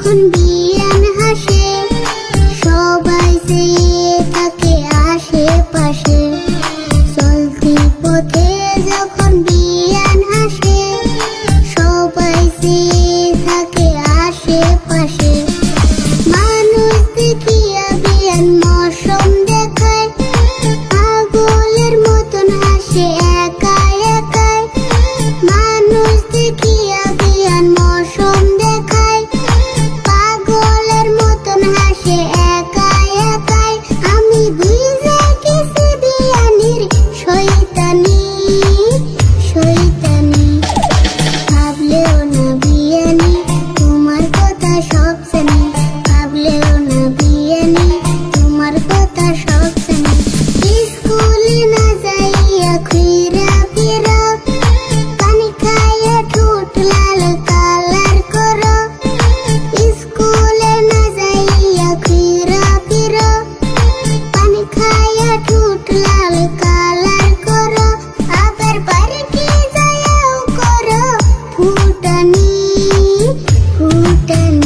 যখন বিয়ান হাসে সবাই চেয়ে থাকে আশেপাশে চলতি পথে যখন বিয়ান হাসে সবাই চেয়ে থাকে আশেপাশে মানুষ দেখিয়া বিয়ান মৌসুম দেখায় পাগলের মতন হাসে একাই একাই মানুষ দেখিয়া বিয়ান মৌসুম দেখায় পাগলের মতন হাসে একাই একাই আমি বুঝে গেছি বিয়ানের শয়তানি শয়তানি ভাবলেও না বিয়ানি তোমার কথা সব জানি ভাবলেও না বিয়ানি তোমার কথা সব জানি স্কুলে না যাইয়া ঘুরা ফিরা পানি খাইয়া ঠোঁট লাল কালার করো স্কুলে না যাইয়া ঘুরা ফিরা পানি খাইয়া ঠোঁট লাল কালার করো আবার পার্কে যাইয়াও করো ফুটানি ফুটানি